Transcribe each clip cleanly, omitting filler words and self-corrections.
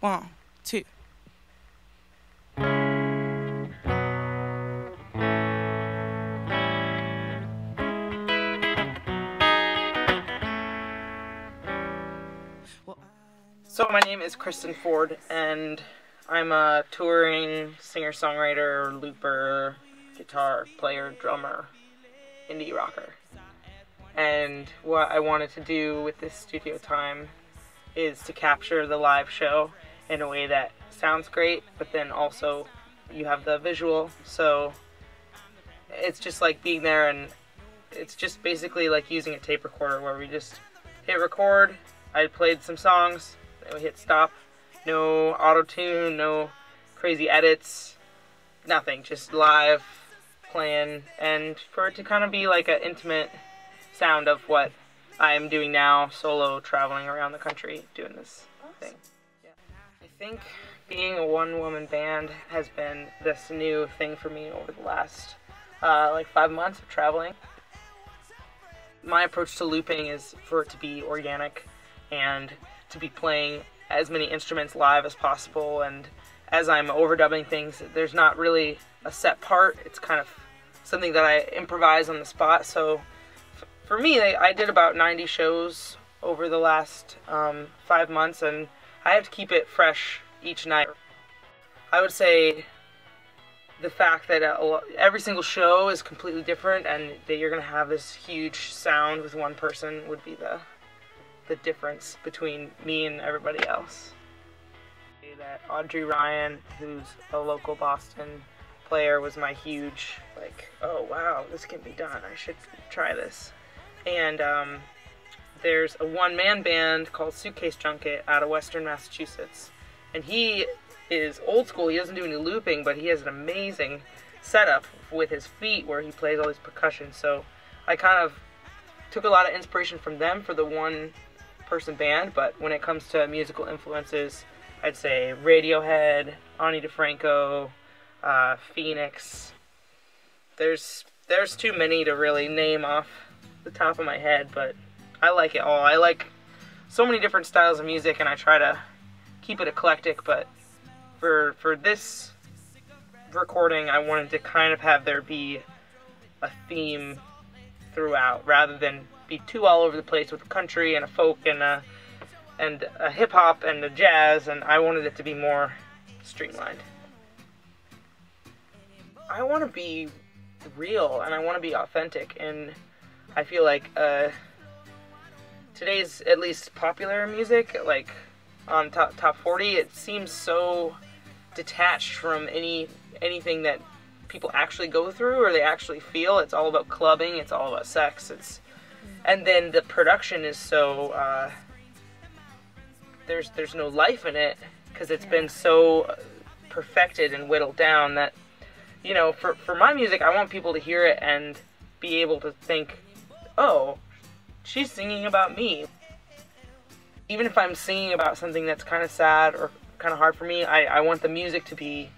1, 2. So my name is Kristen Ford, and I'm a touring singer-songwriter, looper, guitar player, drummer, indie rocker. And what I wanted to do with this studio time is to capture the live show in a way that sounds great, but then also you have the visual, so it's just like being there, and it's just basically like using a tape recorder where we just hit record. I played some songs, then we hit stop. No auto-tune, no crazy edits, nothing, just live playing, and for it to kind of be like an intimate sound of what I am doing now, solo, traveling around the country, doing this thing. Yeah. I think being a one-woman band has been this new thing for me over the last like 5 months of traveling. My approach to looping is for it to be organic and to be playing as many instruments live as possible, and as I'm overdubbing things, there's not really a set part. It's kind of something that I improvise on the spot. So for me, I did about 90 shows over the last 5 months, and I have to keep it fresh each night. I would say the fact that every single show is completely different, and that you're going to have this huge sound with one person would be the difference between me and everybody else. That Audrey Ryan, who's a local Boston player, was my huge, like, oh wow, this can be done, I should try this. And there's a one-man band called Suitcase Junket out of Western Massachusetts, and he is old school. He doesn't do any looping, but he has an amazing setup with his feet where he plays all these percussion. So I kind of took a lot of inspiration from them for the one-person band, but when it comes to musical influences, I'd say Radiohead, Ani DeFranco, Phoenix. There's too many to really name off the top of my head, but I like it all. I like so many different styles of music, and I try to keep it eclectic, but for this recording, I wanted to kind of have there be a theme throughout, rather than be too all over the place with country and a folk and a hip-hop and a jazz, and I wanted it to be more streamlined. I want to be real, and I want to be authentic, and I feel like today's, at least popular music, like on top 40, it seems so detached from anything that people actually go through or they actually feel. It's all about clubbing, it's all about sex, and then the production is so there's no life in it, because it's been so perfected and whittled down that, you know, for my music, I want people to hear it and be able to think, oh, she's singing about me. Even if I'm singing about something that's kind of sad or kind of hard for me, I want the music to be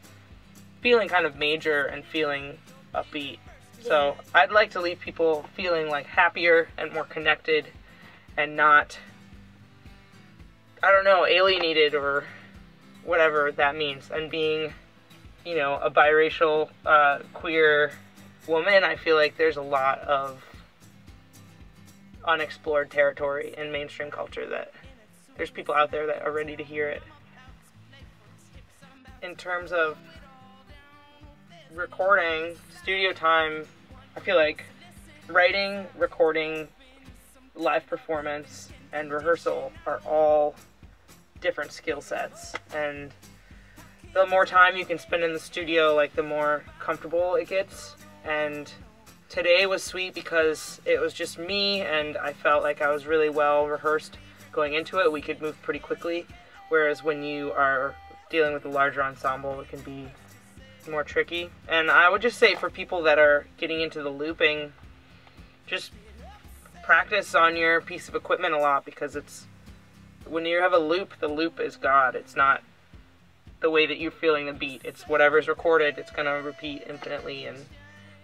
feeling kind of major and feeling upbeat. So I'd like to leave people feeling like happier and more connected, and not, I don't know, alienated or whatever that means. And being, you know, a biracial queer woman, I feel like there's a lot of unexplored territory in mainstream culture that there's people out there that are ready to hear it. In terms of recording, studio time, I feel like writing, recording, live performance, and rehearsal are all different skill sets, and the more time you can spend in the studio, like, the more comfortable it gets. And today was sweet because it was just me, and I felt like I was really well rehearsed going into it. We could move pretty quickly, whereas when you are dealing with a larger ensemble, it can be more tricky. And I would just say, for people that are getting into the looping, just practice on your piece of equipment a lot, because it's, when you have a loop, the loop is God. It's not the way that you're feeling the beat. It's whatever's recorded, it's going to repeat infinitely. And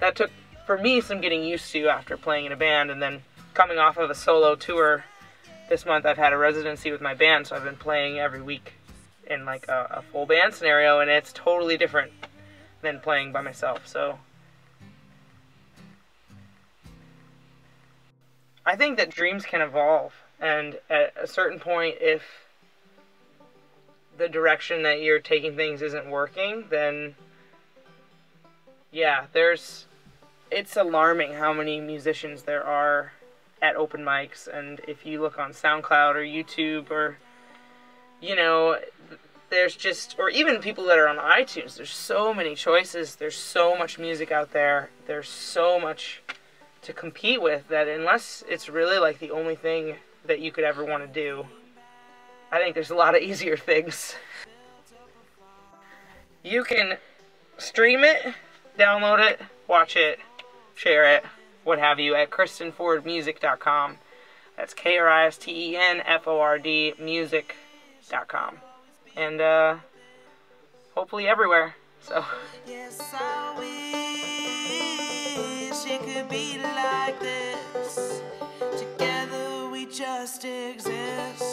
that took, for me, some getting used to after playing in a band, and then coming off of a solo tour. This month I've had a residency with my band, so I've been playing every week in like a full band scenario, and it's totally different than playing by myself. So I think that dreams can evolve, and at a certain point, if the direction that you're taking things isn't working, then yeah, it's alarming how many musicians there are at open mics. And if you look on SoundCloud or YouTube, or you know, there's just, or even people that are on iTunes, there's so many choices, there's so much music out there, there's so much to compete with, that unless it's really like the only thing that you could ever want to do, I think there's a lot of easier things. You can stream it, download it, watch it, share it, what have you, at KristenFordMusic.com. That's KristenFord music.com. And hopefully everywhere. So yes, I wish it could be like this. Together we just exist.